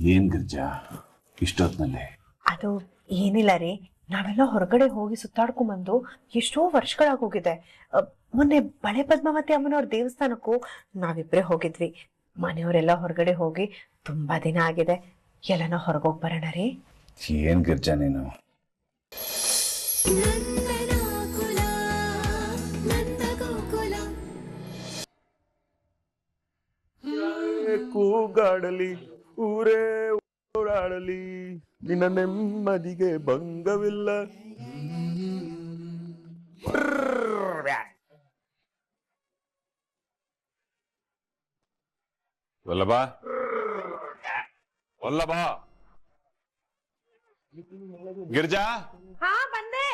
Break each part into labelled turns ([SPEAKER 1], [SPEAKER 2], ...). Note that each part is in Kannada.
[SPEAKER 1] ಏನ್ ಗಿರ್ಜಾ ಇಷ್ಟೊತ್ನಲ್ಲಿ?
[SPEAKER 2] ಅದು ಏನಿಲ್ಲ ರೀ, ನಾವೆಲ್ಲ ಹೊರಗಡೆ ಹೋಗಿ ಸುತ್ತಾಡ್ಕೊಂಬಂದು ಎಷ್ಟೋ ವರ್ಷಗಳಾಗೋಗಿದೆ. ಮೊನ್ನೆ ಬಳೆ ಪದ್ಮಾವತಿ ಅಮ್ಮನವ್ರ ದೇವಸ್ಥಾನಕ್ಕೂ ನಾವಿಬ್ರೇ ಹೋಗಿದ್ವಿ. ಮನೆಯವರೆಲ್ಲ ಹೊರಗಡೆ ಹೋಗಿ ತುಂಬಾ ದಿನ ಆಗಿದೆ. ಎಲ್ಲನ ಹೊರಗೋಗಿ ಬರೋಣ ರೀ.
[SPEAKER 1] ಏನ್ ಗಿರ್ಜಾ ನೀನು?
[SPEAKER 3] ಕೂಗಾಡಲಿ ಊರೇ ಓಡಾಡಲಿ, ನಿನ್ನ ನೆಮ್ಮದಿಗೆ ಭಂಗವಿಲ್ಲ.
[SPEAKER 1] ವಲ್ಲಭ, ವಲ್ಲಭ, ಗಿರ್ಜಾ.
[SPEAKER 2] ಹಾ ಬಂದೆ.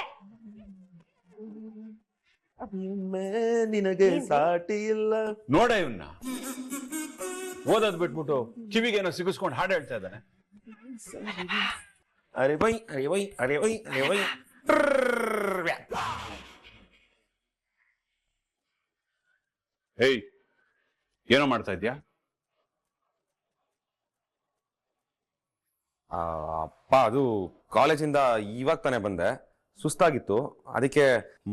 [SPEAKER 3] ನಿನಗೆ ಸಾಟಿ ಇಲ್ಲ.
[SPEAKER 1] ನೋಡ ಇವನ್ನ ಓದೋದ್ ಬಿಟ್ಬಿಟ್ಟು ಕಿವಿಗೇನೋ ಸಿಗಿಸ್ಕೊಂಡು ಹಾಡು ಹೇಳ್ತಾ ಇದ್ದಾನೆ.
[SPEAKER 3] ಅರೆ ಬೈ ಅರೆ ಬೈ ಅರೆ ಬೈ ಅರೆ ಬೈ.
[SPEAKER 1] ಹೇಯ್, ಏನೋ ಮಾಡ್ತಾ ಇದ್ಯಾ?
[SPEAKER 3] ಅಪ್ಪ, ಅದು ಕಾಲೇಜಿಂದ ಇವಾಗ ತಾನೇ ಬಂದೆ, ಸುಸ್ತಾಗಿತ್ತು. ಅದಕ್ಕೆ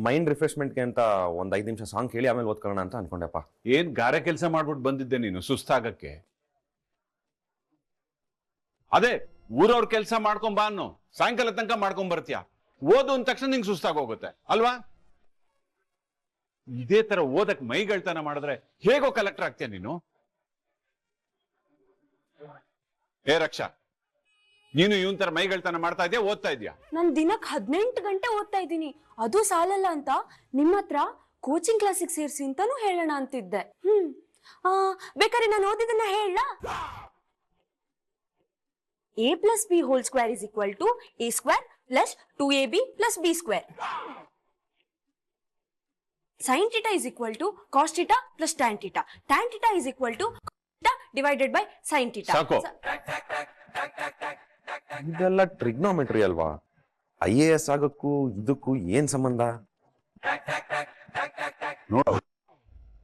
[SPEAKER 3] ಮೈಂಡ್ ರಿಫ್ರೆಶ್ಮೆಂಟ್ಗೆ ಅಂತ ಒಂದ್ 5 ನಿಮಿಷ ಸಾಂಗ್ ಕೇಳಿ ಆಮೇಲೆ ಓದ್ಕೊಳ್ಳೋಣ ಅಂತ ಅನ್ಕೊಂಡೆಪ್ಪ.
[SPEAKER 1] ಏನ್ ಗಾರೆ ಕೆಲಸ ಮಾಡ್ಬಿಟ್ಟು ಬಂದಿದ್ದೆ ನೀನು ಸುಸ್ತಾಗಕ್ಕೆ? ಅದೇ ಊರವ್ರ ಕೆಲಸ ಮಾಡ್ಕೊಂಡ್ ಬಾ ಅನ್ನೋ, ಸಾಯಂಕಾಲ ತನಕ ಮಾಡ್ಕೊಂಡ್ ಬರ್ತೀಯ. ಓದು ಅಂದ ತಕ್ಷಣ ನಿಂಗೆ ಸುಸ್ತಾಗೋಗುತ್ತೆ ಅಲ್ವಾ? ಇದೇ ತರ ಓದಕ್ ಮೈಗಳ್ತನ ಮಾಡಿದ್ರೆ ಹೇಗೋ ಕಲೆಕ್ಟರ್ ಆಗ್ತೀಯ ನೀನು? ಏ ರಕ್ಷಾ, ನೀನು ಇವನ್ ತರ ಮೈಗಳ್ತನ ಮಾಡ್ತಾ ಇದೆಯಾ, ಓದ್ತಾ ಇದೆಯಾ?
[SPEAKER 4] ನಾನು ದಿನಕ್ಕೆ 18 ಗಂಟೆ ಓದ್ತಾ ಇದ್ದೀನಿ. ಅದು ಸಾಲಲ್ಲ ಅಂತ ನಿಮ್ಮ ಹತ್ರ ಕೋಚಿಂಗ್ ಕ್ಲಾಸಿಗೆ ಸೇರಿಸಿ ಅಂತಾನು ಹೇಳೋಣ ಅಂತಿದ್ದೆ. ಬೇಕಾದ್ರೆ ನಾನು ಓದಿದ್ದನ್ನ ಹೇಳ. a+b² = a² + 2ab + b². sin θ = cos θ + tan θ. tan θ = cos θ / sin θ.
[SPEAKER 1] ಸಾಕು.
[SPEAKER 3] ಇದೆಲ್ಲ ಟ್ರಿಗ್ನೋಮೆಟ್ರಿ ಅಲ್ವಾ? IAS ಆಗಕ್ಕೂ ಇದಕ್ಕೂ ಏನ್ ಸಂಬಂಧ?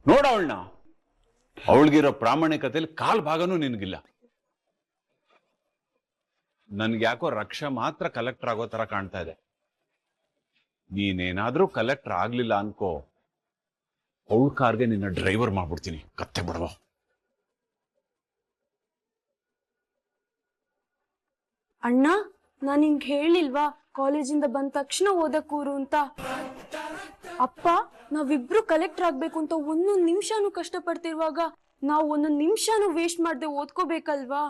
[SPEAKER 1] ನೋಡ ಅವಳನ್ನ, ಅವಳಿಗಿರೋ ಪ್ರಾಮಾಣಿಕತೆಯಲ್ಲಿ ಕಾಲ್ ಭಾಗನೂ ನಿನ್ಗಿಲ್ಲ. ನನ್ಗೆ ಯಾಕೋ ರಕ್ಷಾ ಮಾತ್ರ ಕಲೆಕ್ಟರ್ ಆಗೋ ತರ ಕಾಣ್ತಾ ಇದೆ. ನೀನೇನಾದ್ರೂ ಕಲೆಕ್ಟರ್ ಆಗ್ಲಿಲ್ಲ ಅನ್ಕೋ, ಅವಳ ಕಾರ್ಗೆ ನಿನ್ನ ಡ್ರೈವರ್ ಮಾಡ್ಬಿಡ್ತೀನಿ. ಕತ್ತೆ ಬಿಡವ.
[SPEAKER 4] ಅಣ್ಣ, ನಾನು ಹಿಂಗ್ ಹೇಳಿಲ್ವಾ ಕಾಲೇಜಿಂದ ಬಂದ ತಕ್ಷಣ ಓದಕ್ಕೂರು ಅಂತ? ಅಪ್ಪ, ನಾವಿಬ್ರು ಕಲೆಕ್ಟರ್ ಆಗ್ಬೇಕು ಅಂತ ಒಂದೊಂದ್ ನಿಮಿಷನೂ ಕಷ್ಟಪಡ್ತಿರುವಾಗ ನಾವು ಒಂದೊಂದ್ ನಿಮಿಷನೂ ವೇಸ್ಟ್ ಮಾಡದೆ ಓದ್ಕೋಬೇಕಲ್ವಾ?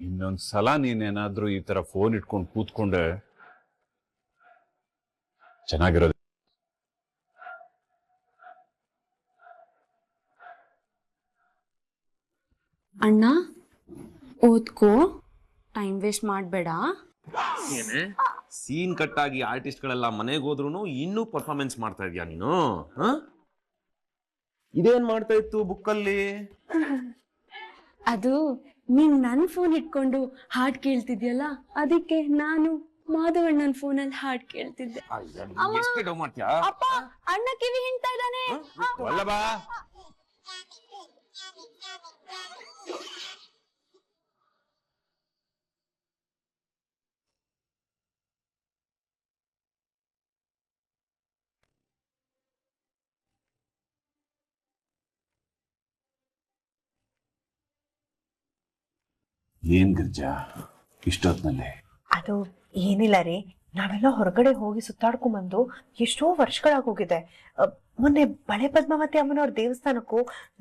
[SPEAKER 1] ಇನ್ನೊಂದ್ಸಲ ನೀನೇನಾದ್ರೂ ಈ ತರ ಫೋನ್ ಇಟ್ಕೊಂಡು ಕೂತ್ಕೊಂಡೆ ಚೆನ್ನಾಗಿರೋದು.
[SPEAKER 4] ಅಣ್ಣ, ಓದ್ಕೋ, ಟೈಮ್ ವೇಸ್ಟ್ ಮಾಡಬೇಡ.
[SPEAKER 3] ಸೀನ್ ಕಟ್ ಆಗಿ ಆರ್ಟಿಸ್ಟ್ ಗಳೆಲ್ಲ ಮನೆಗೆ ಹೋದ್ರು ಇನ್ನೂ ಪರ್ಫಾರ್ಮೆನ್ಸ್ ಮಾಡ್ತಾ ಇದೀಯ ನೀನು? ಇದೇನ್ ಮಾಡ್ತಾ ಇತ್ತು ಬುಕ್ಕಲ್ಲಿ?
[SPEAKER 4] ಅದು ನೀನ್ ನನ್ ಫೋನ್ ಇಟ್ಕೊಂಡು ಹಾಡ್ ಕೇಳ್ತಿದ್ಯಲ್ಲ, ಅದಕ್ಕೆ ನಾನು ಮಾಧವಣ್ಣನ ಫೋನಲ್ಲಿ ಹಾಡ್ ಕೇಳ್ತಿದ್ದೆ. ಅಪ್ಪ, ಅಣ್ಣ ಕಿವಿ ಹಿಂಡ್ತಾ ಇದ್ದಾನೆ.
[SPEAKER 1] ವಲ್ಲಭ, ಏನ್ ಗಿರ್ಜಾ ಇಷ್ಟೊತ್ನಲ್ಲಿ?
[SPEAKER 2] ಅದು ಏನಿಲ್ಲ ರೀ, ನಾವೆಲ್ಲ ಹೊರಗಡೆ ಹೋಗಿ ಸುತ್ತಾಡ್ಕೊಂಬಂದು ಎಷ್ಟೋ ವರ್ಷಗಳಾಗೋಗಿದೆ. ಮೊನ್ನೆ ಬಳೆ ಪದ್ಮಾವತಿ ಅಮ್ಮನವ್ರ ದೇವಸ್ಥಾನಕ್ಕೂ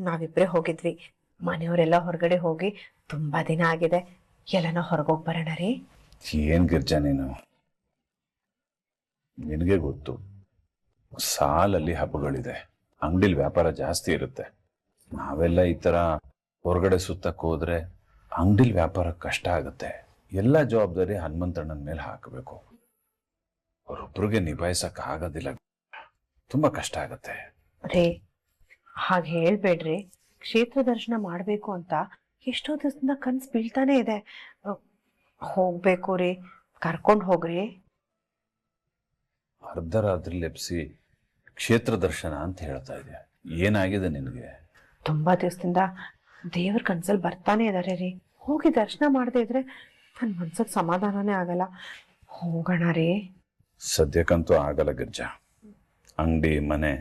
[SPEAKER 2] ನಾವಿಬ್ರೇ ಹೋಗಿದ್ವಿ. ಮನೆಯವರೆಲ್ಲ ಹೊರಗಡೆ ಹೋಗಿ ತುಂಬಾ ದಿನ ಆಗಿದೆ. ಎಲ್ಲನ ಹೊರಗೋಗಿ ಬರೋಣ ರೀ.
[SPEAKER 1] ಏನ್ ಗಿರ್ಜಾ ನೀನು? ನಿನಗೆ ಗೊತ್ತು, ಸಾಲಲ್ಲಿ ಹಬ್ಬಗಳಿದೆ, ಅಂಗಡಿಲಿ ವ್ಯಾಪಾರ ಜಾಸ್ತಿ ಇರುತ್ತೆ. ನಾವೆಲ್ಲ ಈ ತರ ಹೊರಗಡೆ ಸುತ್ತಕ್ಕೆ ಹೋದ್ರೆ ಅಂಗಡಿಲಿ ವ್ಯಾಪಾರ ಕಷ್ಟ ಆಗುತ್ತೆ. ಎಲ್ಲ ಜವಾಬ್ದಾರಿ ಹನುಮಂತಣ್ಣನ ಮೇಲೆ ಹಾಕಬೇಕು. ಅವರೊಬ್ರಿಗೆ ನಿಭಾಯಿಸಕ್ ಆಗೋದಿಲ್ಲ, ತುಂಬಾ ಕಷ್ಟ ಆಗತ್ತೆ
[SPEAKER 2] ರೇ. ಹಾಗೆ ಹೇಳ್ಬೇಡ್ರಿ. ಕ್ಷೇತ್ರ ದರ್ಶನ ಮಾಡ್ಬೇಕು ಅಂತ ಎಷ್ಟೋ ದಿವಸದಿಂದ ಕನ್ಸು ಬೀಳ್ತಾನೆ ಇದೆ. ಹೋಗ್ಬೇಕು ರೀ, ಕರ್ಕೊಂಡು ಹೋಗ್ರಿ.
[SPEAKER 1] ಅರ್ಧ ರಾತ್ರಿ ಲೆಪ್ಸಿ ಕ್ಷೇತ್ರ ದರ್ಶನ ಅಂತ ಹೇಳ್ತಾ ಇದೆಯಾ? ಏನಾಗಿದೆ ನಿನಗೆ?
[SPEAKER 2] ತುಂಬಾ ದಿವಸದಿಂದ ದೇವ್ರ ಕನ್ಸಲ್ಲಿ ಬರ್ತಾನೆ ಇದಾರೆ ರೀ. ಹೋಗಿ ದರ್ಶನ ಮಾಡದೇ ಇದ್ರೆ ನನ್ನ ಮನ್ಸಿಗೆ ಸಮಾಧಾನನೇ ಆಗಲ್ಲ. ಹೋಗೋಣ ರೀ.
[SPEAKER 1] ಸದ್ಯಕ್ಕಂತೂ ಆಗಲ್ಲ ಗಿರ್ಜಾ. ಅಂಗಡಿ ಮನೆ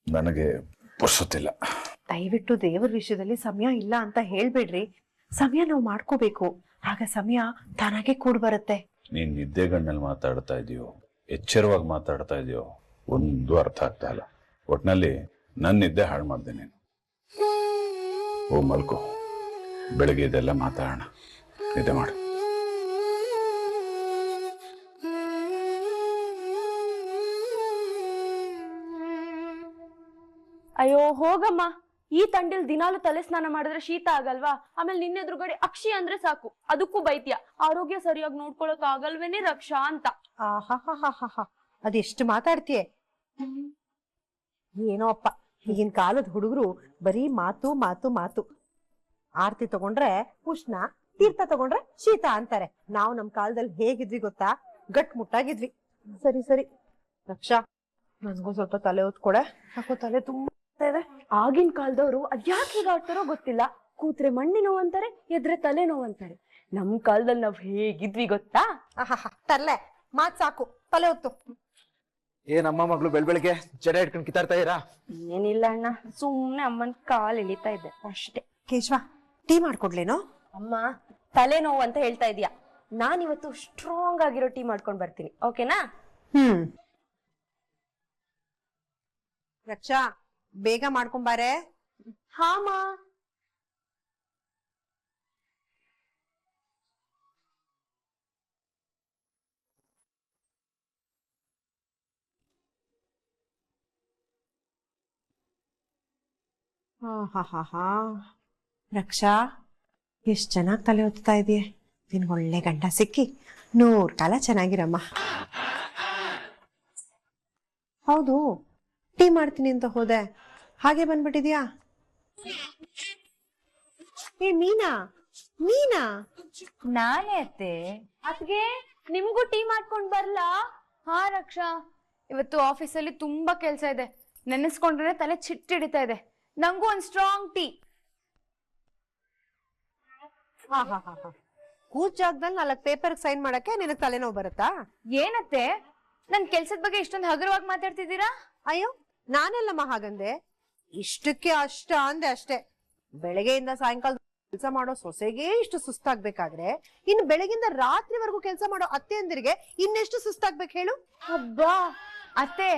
[SPEAKER 1] ನನಗೆ ಪುರ್ಸೊತ್ತಿಲ್ಲ.
[SPEAKER 2] ದಯವಿಟ್ಟು ದೇವ್ರ ವಿಷಯದಲ್ಲಿ ಸಮಯ ಇಲ್ಲ ಅಂತ ಹೇಳ್ಬೇಡ್ರಿ. ಸಮಯ ನಾವು ಮಾಡ್ಕೋಬೇಕು, ಆಗ ಸಮಯ ತಾನಾಗೆ ಕೂಡ್ ಬರುತ್ತೆ.
[SPEAKER 1] ನೀನ್ ನಿದ್ದೆಗಣ್ಣಲ್ಲಿ ಮಾತಾಡ್ತಾ ಇದೆಯೋ ಎಚ್ಚರವಾಗಿ ಮಾತಾಡ್ತಾ ಇದೆಯೋ ಒಂದು ಅರ್ಥ ಆಗ್ತಾ ಇಲ್ಲ. ಒಟ್ನಲ್ಲಿ ನನ್ನ ನಿದ್ದೆ ಹಾಳು ಮಾಡ್ದೆ ನೀನು. ಓ ಮಲ್ಕೋ, ಬೆಳಗ್ಗೆ ಇದೆಲ್ಲ ಮಾತಾಡೋಣ. ನಿದ್ದೆ ಮಾಡು.
[SPEAKER 4] ಅಯ್ಯೋ ಹೋಗಮ್ಮ, ಈ ತಂಡಿಲ್ ದಿನಾಲು ತಲೆ ಸ್ನಾನ ಮಾಡಿದ್ರೆ ಶೀತ ಆಗಲ್ವಾ? ಆಮೇಲೆ ನಿನ್ನ ಎದುರುಗಡೆ ಅಕ್ಷಿ ಅಂದ್ರೆ ಸಾಕು, ಅದಕ್ಕೂ ಬೈತ್ಯ. ಆರೋಗ್ಯ ಸರಿಯಾಗಿ ನೋಡ್ಕೊಳಕ್ ಆಗಲ್ವೇನೆ ರಕ್ಷಾ ಅಂತ.
[SPEAKER 2] ಅದೆಷ್ಟು ಮಾತಾಡ್ತೀಯ. ಏನೋ ಅಪ್ಪ, ಈಗಿನ ಕಾಲದ ಹುಡುಗರು ಬರೀ ಮಾತು ಮಾತು ಮಾತು. ಆರ್ತಿ ತಗೊಂಡ್ರೆ ಉಷ್ಣ, ತೀರ್ಥ ತಗೊಂಡ್ರೆ ಶೀತ ಅಂತಾರೆ. ನಾವು ನಮ್ ಕಾಲದಲ್ಲಿ ಹೇಗಿದ್ವಿ ಗೊತ್ತಾ? ಗಟ್ ಮುಟ್ಟಾಗಿದ್ವಿ. ಸರಿ ಸರಿ ರಕ್ಷಾ, ನನ್ಗೂ ಸ್ವಲ್ಪ ತಲೆ ಹೊತ್ಕೊಡೆ. ಯಾಕೋ ತಲೆ ತುಂಬಾ ಇದೆ.
[SPEAKER 4] ಆಗಿನ ಕಾಲದವ್ರು ಅದ್ಯಾಕೆ ಹೀಗೆ ಆಡ್ತಾರೋ ಗೊತ್ತಿಲ್ಲ. ಕೂತ್ರೆ ಮಂಡಿ ನೋವು ಅಂತಾರೆ, ಎದ್ರೆ ತಲೆ ನೋವು ಅಂತಾರೆ. ನಮ್ ಕಾಲದಲ್ಲಿ ನಾವ್ ಹೇಗಿದ್ವಿ ಗೊತ್ತಾ?
[SPEAKER 2] ತರ್ಲೆ ಮಾತ್ ಸಾಕು, ತಲೆ ಹೊತ್ತು.
[SPEAKER 5] ಏನಮ್ಮ ಮಗಳು ಬೆಳಗ್ಗೆ ಜಡೆ ಇಟ್ಕೊಂಡು ಕಿತ್ತಾಡ್ತಾ ಇರಾ?
[SPEAKER 4] ಏನಿಲ್ಲ ಅಣ್ಣ, ಸುಮ್ನೆ ಅಮ್ಮನ್ ಕಾಲ್ ಎಳಿತಾ ಇದ್ದೆ ಅಷ್ಟೇ.
[SPEAKER 2] ಕೇಶವ, ಟೀ ಮಾಡ್ಕೊಡ್ಲೇನೋ?
[SPEAKER 4] ಅಮ್ಮ ತಲೆ ನೋವು ಅಂತ ಹೇಳ್ತಾ ಇದೀಯಾ? ನಾನ್ ಇವತ್ತು ಸ್ಟ್ರಾಂಗ್ ಆಗಿರೋ ಟೀ ಮಾಡ್ಕೊಂಡ್ ಬರ್ತೀನಿ, ಓಕೆನಾ?
[SPEAKER 2] ರಕ್ಷಾ, ಬೇಗ ಮಾಡ್ಕೊಂಬಾರೆ.
[SPEAKER 4] ಹಾಮ.
[SPEAKER 2] ರಕ್ಷಾ, ಎಷ್ಟ್ ಚೆನ್ನಾಗ್ ತಲೆ ಹೊತ್ತಾ ಇದೀಯ. ನಿನ್ಗೆ ಒಳ್ಳೆ ಗಂಡ ಸಿಕ್ಕಿ 100 ಕಾಲ ಚೆನ್ನಾಗಿರಮ್ಮ. ಹೌದು, ಟೀ ಮಾಡ್ತೀನಿ ಅಂತ ಹೋದೆ, ಹಾಗೆ ಬಂದ್ಬಿಟ್ಟಿದ್ಯಾ? ಏ ಮೀನಾ, ಮೀನಾ.
[SPEAKER 4] ನಾನೇ ಅತ್ತೆ. ಅದ್ಗೆ ನಿಮ್ಗೂ ಟೀ ಮಾಡ್ಕೊಂಡ್ ಬರ್ಲಾ? ಹಾ ರಕ್ಷಾ, ಇವತ್ತು ಆಫೀಸಲ್ಲಿ ತುಂಬಾ ಕೆಲ್ಸ ಇದೆ. ನೆನೆಸ್ಕೊಂಡ್ರೆ ತಲೆ ಚಿಟ್ಟಿಡಿತಾ ಇದೆ. ನಂಗೂ ಒಂದ್ ಸ್ಟ್ರಾಂಗ್ ಟೀ.
[SPEAKER 2] ಕೂತ್ ಜಾಗದಲ್ಲಿ 4 ಪೇಪರ್ ಸೈನ್ ಮಾಡಕ್ಕೆ ನಿನಗ್ ತಲೆನೋವು ಬರುತ್ತಾ?
[SPEAKER 4] ಏನತ್ತೆ, ನನ್ ಕೆಲ್ಸದ ಬಗ್ಗೆ ಇಷ್ಟೊಂದು ಹಗುರವಾಗಿ ಮಾತಾಡ್ತಿದ್ದೀರಾ?
[SPEAKER 2] ಅಯ್ಯೋ, ನಾನೆಲ್ಲಮ್ಮ ಹಾಗಂದೆ. ಇಷ್ಟಕ್ಕೆ ಅಷ್ಟ ಅಂದೆ ಅಷ್ಟೇ. ಬೆಳಗ್ಗೆಯಿಂದ ಸಾಯಂಕಾಲ ಕೆಲಸ ಮಾಡೋ ಸೊಸೆಗೆ ಇಷ್ಟು ಸುಸ್ತಾಗ್ಬೇಕಾದ್ರೆ ಇನ್ನು ಬೆಳಗಿಂದ ರಾತ್ರಿವರೆಗೂ ಕೆಲಸ ಮಾಡೋ ಅತ್ತೆಯಂದಿರಿಗೆ ಇನ್ನೆಷ್ಟು ಸುಸ್ತಾಗ್ಬೇಕು ಹೇಳು?
[SPEAKER 4] ಅಬ್ಬಾ ಅತ್ತೆ,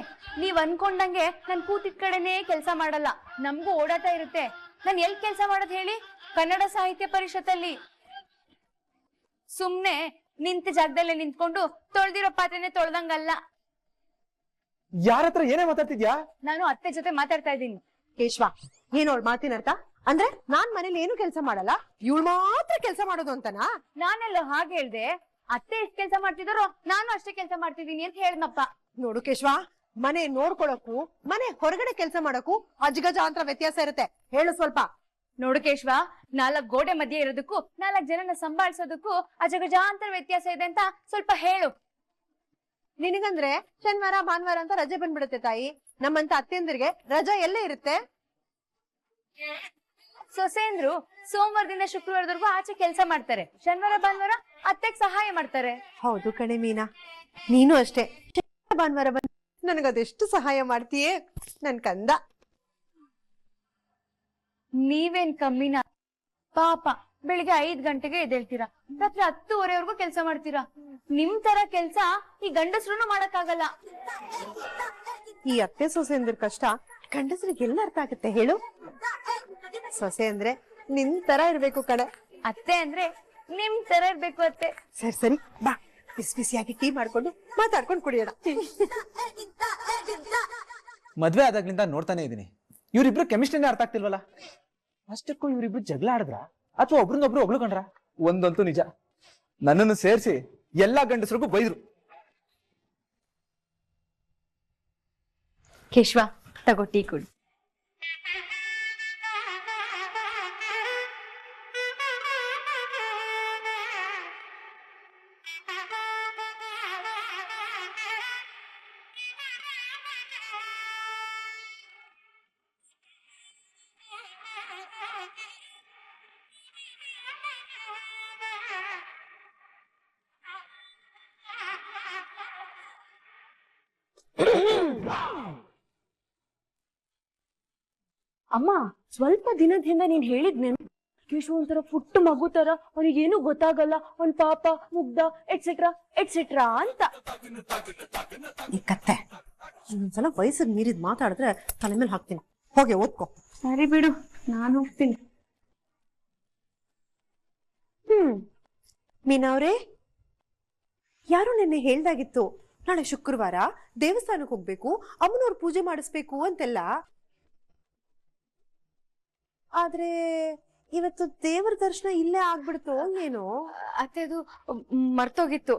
[SPEAKER 4] ನೀವ್ ಅನ್ಕೊಂಡಂಗೆ ನಾನ್ ಕೂತಿದ್ ಕಡೆನೇ ಕೆಲ್ಸ ಮಾಡಲ್ಲ. ನಮ್ಗೂ ಓಡಾಟ ಇರುತ್ತೆ. ನಾನ್ ಎಲ್ ಕೆಲ್ಸ ಮಾಡೋದ್ ಹೇಳಿ? ಕನ್ನಡ ಸಾಹಿತ್ಯ ಪರಿಷತ್ತಲ್ಲಿ. ಸುಮ್ನೆ ನಿಂತ ಜಾಗದಲ್ಲೇ ನಿಂತ್ಕೊಂಡು ತೊಳ್ದಿರೋ ಪಾತ್ರೆನೆ ತೊಳ್ದಂಗಲ್ಲ.
[SPEAKER 5] ಯಾರ ಹತ್ರ ಏನೇ ಮಾತಾಡ್ತಿದ್ಯಾ?
[SPEAKER 4] ನಾನು ಅತ್ತೆ ಜೊತೆ ಮಾತಾಡ್ತಾ ಇದ್ದೀನಿ.
[SPEAKER 2] ಕೇಶವ, ಏನೋಳ್ ಮಾತಿನ ಅರ್ಥ? ಅಂದ್ರೆ ನಾನ್ ಮನೇಲಿ ಏನು ಕೆಲಸ ಮಾಡಲ್ಲ, ಇವಳು ಮಾತ್ರ ಕೆಲಸ ಮಾಡೋದು ಅಂತನಾ?
[SPEAKER 4] ನಾನೆಲ್ಲ ಹಾಗೆ ಹೇಳ್ದೆ. ಅತ್ತೆ ಎಷ್ಟ್ ಕೆಲ್ಸ ಮಾಡ್ತಿದಾರೋ ನಾನು ಅಷ್ಟೇ ಕೆಲ್ಸ ಮಾಡ್ತಿದೀನಿ ಅಂತ ಹೇಳ್ದಪ್ಪ.
[SPEAKER 2] ನೋಡು ಕೇಶವ, ಮನೆ ನೋಡ್ಕೊಳಕ್ಕೂ ಮನೆ ಹೊರಗಡೆ ಕೆಲಸ ಮಾಡಕ್ಕೂ ಅಜಗಜಾಂತರ ವ್ಯತ್ಯಾಸ ಇರುತ್ತೆ. ಹೇಳು ಸ್ವಲ್ಪ.
[SPEAKER 4] ನೋಡು ಕೇಶವ, 4 ಗೋಡೆ ಮಧ್ಯೆ ಇರೋದಕ್ಕೂ 4 ಜನನ ಸಂಭಾಳಿಸೋದಕ್ಕೂ ಅಜಗಜಾಂತರ ವ್ಯತ್ಯಾಸ ಇದೆ ಅಂತ ಸ್ವಲ್ಪ ಹೇಳು.
[SPEAKER 2] ನಿನಗಂದ್ರೆ ಶನಿವಾರ ಭಾನುವಾರ ಅಂತ ರಜೆ ಬಂದ್ಬಿಡುತ್ತೆ ತಾಯಿ. ನಮ್ಮಂತ ಅತ್ತೆಂದಿರಿಗೆ ರಜಾ ಎಲ್ಲೇ ಇರುತ್ತೆ?
[SPEAKER 4] ಸೊಸೆಂದ್ರು ಸೋಮವಾರದಿಂದ ಶುಕ್ರವಾರದವರೆಗೂ ಆಚೆ ಕೆಲಸ ಮಾಡ್ತಾರೆ. ಶನಿವಾರ ಭಾನುವಾರ ಅತ್ತೆಗ್ ಸಹಾಯ ಮಾಡ್ತಾರೆ.
[SPEAKER 2] ಹೌದು ಕಣೆ ಮೀನಾ, ನೀನು ಅಷ್ಟೇ. ಭಾನುವಾರ ಬಂದು ನನಗದೆಷ್ಟು ಸಹಾಯ ಮಾಡ್ತೀಯೇ ನನ್ ಕಂದ.
[SPEAKER 4] ನೀವೇನ್ ಕಮ್ಮಿನ? ಪಾಪ ಬೆಳಿಗ್ಗೆ 5 ಗಂಟೆಗೆ ಎದ್ದೇಳ್ತೀರಾ, ರಾತ್ರಿ 10:30ವರೆಗೂ ಕೆಲಸ ಮಾಡ್ತೀರಾ. ನಿಮ್ ತರ ಕೆಲ್ಸ ಈ ಗಂಡಸ್ರು ಮಾಡಕ್ಕಾಗಲ್ಲ.
[SPEAKER 2] ಈ ಅತ್ತೆ ಸೊಸೆ ಅಂದ್ರ ಕಷ್ಟ ಗಂಡಸ್ರಿಗೆ ಎಲ್ಲ ಅರ್ಥ ಆಗುತ್ತೆ ಹೇಳು? ಸೊಸೆ ಅಂದ್ರೆ ನಿನ್ ತರ ಇರ್ಬೇಕು ಕಡೆ,
[SPEAKER 4] ಅತ್ತೆ ಅಂದ್ರೆ ನಿಮ್ ತರ ಇರ್ಬೇಕು ಅತ್ತೆ.
[SPEAKER 2] ಸರಿ ಸರಿ ಬಾ, ಬಿಸಿ ಬಿಸಿಯಾಗಿ ಟೀ ಮಾಡ್ಕೊಂಡು ಮಾತಾಡ್ಕೊಂಡು ಕುಡಿಯೋಣ.
[SPEAKER 5] ಮದ್ವೆ ಆದಾಗ್ಲಿಂದ ನೋಡ್ತಾನೆ ಇದೀನಿ, ಇವ್ರಿಬ್ರು ಕೆಮಿಸ್ಟ್ರಿನೇ ಅರ್ಥ ಆಗ್ತಿಲ್ವಲ್ಲ. ಅಷ್ಟಕ್ಕೂ ಇವ್ರಿಬ್ರು ಜಗಳ ಆಡಿದ್ರ ಅಥವಾ ಒಬ್ರನ್ನೊಬ್ರು ಹೊಗಳ್ಕೊಂಡ್ರ? ಒಂದಂತೂ ನಿಜ, ನನ್ನನ್ನು ಸೇರಿಸಿ ಎಲ್ಲಾ ಗಂಡಸರಿಗೂ ಬೈದ್ರು.
[SPEAKER 4] ಕೇಶವ, ತಗೋ ಟೀ ಕುಡಿ. ಅಮ್ಮ ಸ್ವಲ್ಪ ದಿನದ ಹಿಂದೆ ನೀನ್ ಹೇಳಿದ್ನೇನು ಕೇಶವ್ ಒಂಥರ ಪುಟ್ಟ ಮಗು ತರ ಅವನಿಗೇನು ಗೊತ್ತಾಗಲ್ಲ ಅವ್ನ್ ಪಾಪ ಮುಗ್ಧ ಎಟ್ಸೆಟ್ರಾ ಎಟ್ಸೆಟ್ರಾ ಅಂತ.
[SPEAKER 2] ಈ ಕತ್ತೆ ಇನ್ನೊಂದ್ಸಲ ವಯಸ್ಸಿಗೆ ಮೀರಿದ್ ಮಾತಾಡಿದ್ರೆ ತಲೆ ಮೇಲೆ ಹಾಕ್ತೀನಿ. ಹೋಗಿ ಓದ್ಕೊ.
[SPEAKER 4] ಸರಿ ಬಿಡು, ನಾನು ಹೋಗ್ತೀನಿ.
[SPEAKER 2] ಮೀನಾ ಅವ್ರೆ, ಯಾರು ನಿನ್ನೆ ಹೇಳ್ದಾಗಿತ್ತು ನಾಳೆ ಶುಕ್ರವಾರ ದೇವಸ್ಥಾನಕ್ಕೆ ಹೋಗ್ಬೇಕು, ಅಮ್ಮನವ್ರ ಪೂಜೆ ಮಾಡಿಸ್ಬೇಕು ಅಂತೆಲ್ಲ. ಆದ್ರೆ ಇವತ್ತು ದೇವರ ದರ್ಶನ ಇಲ್ಲೇ ಆಗ್ಬಿಡ್ತು ಏನು?
[SPEAKER 6] ಅತ್ತೆ ಅದು ಮರ್ತೋಗಿತ್ತು.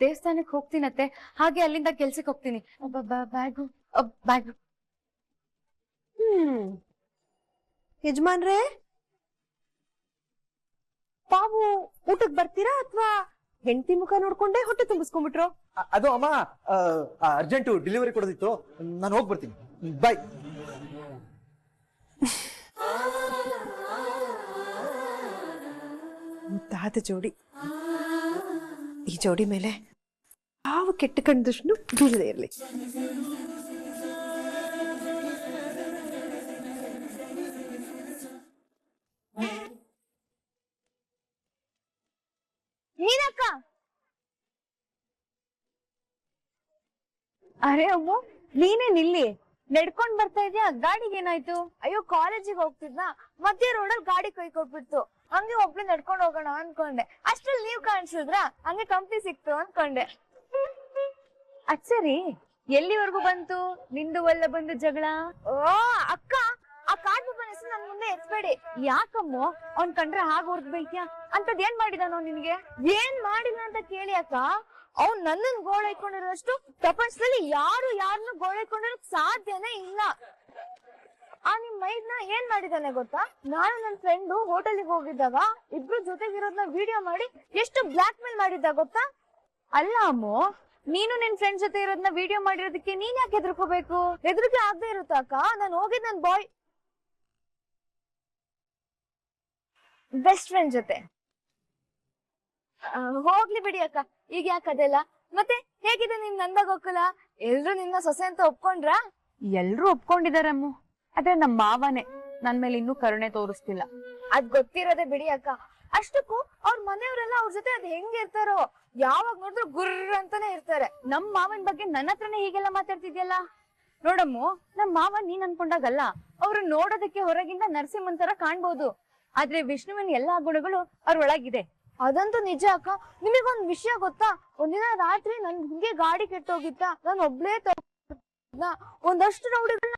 [SPEAKER 6] ದೇವಸ್ಥಾನಕ್ಕೆ ಹೋಗ್ತೀನತ್ತೆ, ಹಾಗೆ ಅಲ್ಲಿಂದ ಕೆಲ್ಸಕ್ಕೆ ಹೋಗ್ತೀನಿ. Bag bag.
[SPEAKER 2] ಯಜಮಾನ್ರೇ, ತಾವು ಊಟಕ್ಕೆ ಬರ್ತೀರಾ ಅಥವಾ ಹೆಂಡತಿ ಮುಖ ನೋಡ್ಕೊಂಡೆ ಹೊಟ್ಟೆ ತುಂಬಿಸ್ಕೊಂಡ್ಬಿಟ್ರು?
[SPEAKER 5] ಅದು ಅಮ್ಮ ಅರ್ಜೆಂಟು ಡೆಲಿವರಿ ಕೊಡೋದಿತ್ತು, ನಾನು ಹೋಗಿ ಬರ್ತೀನಿ. ಬಾಯ್.
[SPEAKER 2] ಮುದ್ದಾದ ಜೋಡಿ. ಈ ಜೋಡಿ ಮೇಲೆ ಯಾವ ಕೆಟ್ಟ ಕಣ್ಣು ಬೀಳದೆ ಇರಲಿ.
[SPEAKER 4] ನೀನಕ್ಕ? ಅರೆ ಅಮ್ಮ, ನೀನೇ ನಿಲ್ಲಿ ನಡ್ಕೊಂಡ್ ಬರ್ತಾ ಇದ್ಯಾ? ಗಾಡಿಗೆ ಏನಾಯ್ತು? ಅಯ್ಯೋ ಕಾಲೇಜಿಗೆ ಹೋಗ್ತಿದ್ನ, ಮಧ್ಯ ರೋಡಲ್ಲಿ ಗಾಡಿ ಕೈ ಕೊಟ್ಬಿಡ್ತು. ಹಂಗೆ ಒಬ್ಳು ನಡ್ಕೊಂಡ್ ಹೋಗೋಣ ಅನ್ಕೊಂಡೆ, ಅಷ್ಟ್ರಲ್ಲಿ ನೀವ್ ಕಾಣಿಸಿದ್ರ, ಹಂಗೆ ಕಂಪ್ನಿ ಸಿಕ್ತು ಅನ್ಕೊಂಡೆ. ಅದ್ ಸರಿ, ಎಲ್ಲಿವರೆಗೂ ಬಂತು ನಿಂದು ಒಲ್ಲ ಬಂದು ಜಗಳ? ಓ ಅಕ್ಕ, ಆ ಕಾಡ್ಬಬ್ಬನ ಹೆಸರು ನನ್ ಮುಂದೆ ಎತ್ಬೇಡಿ. ಯಾಕಮ್ಮೋ ಅವ್ನ್ ಕಂಡ್ರೆ ಹಾಗೆ ಹೊರಗ್ ಬೈತ್ಯಾ? ಅಂತದ್ ಏನ್ ಮಾಡಿದಾನೋ ನಿನ್ಗೆ? ಏನ್ ಮಾಡಿದ ಅಂತ ಕೇಳಿ ಅಕ್ಕ, ಅವ್ನ್ ನನ್ನನ್ ಗೋಳೈಕೊಂಡಿರೋಷ್ಟು ಪ್ರಪಂಚದಲ್ಲಿ ಯಾರು ಯಾರನ್ನು ಗೋಳೈಕೊಂಡಿರೋಕ್ ಸಾಧ್ಯನೇ ಇಲ್ಲ. ಆ ನಿಮ್ ಮೈದ್ನ ಏನ್ ಮಾಡಿದಾನೆ ಗೊತ್ತಾ? ನಾನು ನನ್ ಫ್ರೆಂಡು ಹೋಟೆಲ್ಗೆ ಹೋಗಿದ್ದಾಗ ಇಬ್ರು ಜೊತೆಗಿರೋದ್ನ ವಿಡಿಯೋ ಮಾಡಿ ಎಷ್ಟು ಬ್ಲಾಕ್ ಮೇಲ್ ಮಾಡಿದ್ದ ಗೊತ್ತಾ? ಅಲ್ಲ ಅಮ್ಮೋ, ನೀನು ನಿನ್ ಫ್ರೆಂಡ್ ಜೊತೆ ಇರೋದ್ನ ವಿಡಿಯೋ ಮಾಡಿರೋದಕ್ಕೆ ನೀನ್ ಯಾಕೆ ಹೆದರ್ಕೋಬೇಕು? ಹೆದರಿಕೆ ಆಗದೆ ಇರುತ್ತಾ ಅಕ್ಕ? ನಾನು ಹೋಗಿದ್ ನನ್ ಬೆಸ್ಟ್ ಫ್ರೆಂಡ್ ಜೊತೆ. ಹೋಗ್ಲಿ ಬಿಡಿ ಅಕ್ಕ, ಈಗ ಯಾಕೆ ಅದೆಲ್ಲ? ಮತ್ತೆ ಹೇಗಿದೆ ನಿನ್ ನಂದಗೋಕುಲ? ಎಲ್ರು ನಿನ್ನ ಸೊಸೆ ಅಂತ ಒಪ್ಕೊಂಡ್ರ?
[SPEAKER 6] ಎಲ್ರು ಒಪ್ಕೊಂಡಿದಾರೆ ಅಮ್ಮ, ಆದ್ರೆ ನಮ್ಮ ಮಾವನೇ ನನ್ ಮೇಲೆ ಇನ್ನೂ ಕರುಣೆ ತೋರಿಸ್ತಿಲ್ಲ.
[SPEAKER 4] ಅದ್ ಗೊತ್ತಿರೋದೇ ಬಿಡಿ ಅಕ್ಕ. ಅಷ್ಟಕ್ಕೂ ಅವ್ರ ಮನೆಯವರೆಲ್ಲ ಅವ್ರ ಜೊತೆ ಅದ್ ಹೆಂಗಿರ್ತಾರೋ, ಯಾವಾಗ ನೋಡಿದ್ರು ಗುರ್ರ ಅಂತಾನೆ ಇರ್ತಾರೆ.
[SPEAKER 6] ನಮ್ ಮಾವನ್ ಬಗ್ಗೆ ನನ್ನ ಹತ್ರನೇ ಹೀಗೆಲ್ಲ ಮಾತಾಡ್ತಿದ್ಯಲ್ಲ. ನೋಡಮ್ಮ, ನಮ್ ಮಾವ ನೀನ್ ಅನ್ಕೊಂಡಾಗಲ್ಲ, ಅವ್ರು ನೋಡೋದಕ್ಕೆ ಹೊರಗಿಂದ ನರಸಿಂಹನ್ ತರ ಕಾಣ್ಬೋದು, ಆದ್ರೆ ವಿಷ್ಣುವಿನ ಎಲ್ಲಾ ಗುಣಗಳು ಅವ್ರ ಒಳಗಿದೆ.
[SPEAKER 4] ಅದಂತೂ ನಿಜ ಅಕ್ಕ. ನಿಮಗೊಂದ್ ವಿಷಯ ಗೊತ್ತಾ? ಒಂದಿನ ರಾತ್ರಿ ನನ್ ಹಿಂಗೆ ಗಾಡಿ ಕೆಟ್ಟೋಗಿತ್ತ, ನಾನು ಒಬ್ಳೇ ಒಂದಷ್ಟು ರೌಡಿಗಳನ್ನ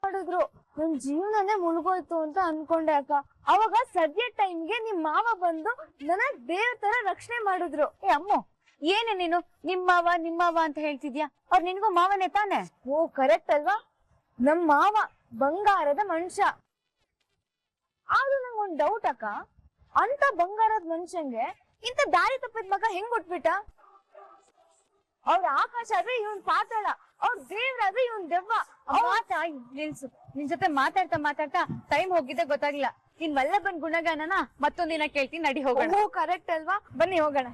[SPEAKER 4] ಮಾಡಿದ್ರು. ನನ್ ಜೀವನನೇ ಮುಳುಗೋಯ್ತು ಅಂತ ಅನ್ಕೊಂಡೆ ಅಕ್ಕ. ಅವಾಗ ಸದ್ಯ ಟೈಮ್ಗೆ ನಿಮ್ ಮಾವ ಬಂದು ನನ್ನ ದೇವ್ರ ತರ ರಕ್ಷಣೆ ಮಾಡಿದ್ರು.
[SPEAKER 6] ಏ ಅಮ್ಮ, ಏನೇ ನೀನು ನಿಮ್ಮವ ಅಂತ ಹೇಳ್ತಿದ್ಯಾ? ಅವ್ರು ನಿನ್ಗೂ ಮಾವನೇ ತಾನೆ?
[SPEAKER 4] ಓ ಕರೆಕ್ಟ್ ಅಲ್ವಾ? ನಮ್ ಮಾವ ಬಂಗಾರದ ಮನುಷ್ಯ. ಆದ್ರೂ ನಂಗೊಂದ್ ಡೌಟ್ ಅಕ್ಕ, ಅಂತ ಬಂಗಾರದ ಮನುಷ್ಯಂಗೆ ಇಂತ ದಾರಿ ತಪ್ಪಿದ ಮಗ ಹೆಂಗ್ ಕೊಟ್ಬಿಟ್ಟ? ಅವ್ರ ಆಕಾಶ ಆದ್ರೆ ಇವನ್ ಪಾತಾಳ, ಅವ್ರ ದೇವ್ರಾದ್ರೆ ಇವನ್ ದೆವ್ವ.
[SPEAKER 6] ನಿಲ್ಸು, ನಿನ್ ಜೊತೆ ಮಾತಾಡ್ತಾ ಟೈಮ್ ಹೋಗಿದ್ದೆ ಗೊತ್ತಾಗ್ಲಿಲ್ಲ. ನಿನ್ ವಲ್ಲಭನ್ ಗುಣಗಾನನ ಮತ್ತೊಂದಿನ ಕೇಳ್ತೀನಿ, ನಡಿ ಹೋಗೋಣ.
[SPEAKER 4] ಓ ಕರೆಕ್ಟ್ ಅಲ್ವಾ? ಬನ್ನಿ ಹೋಗೋಣ.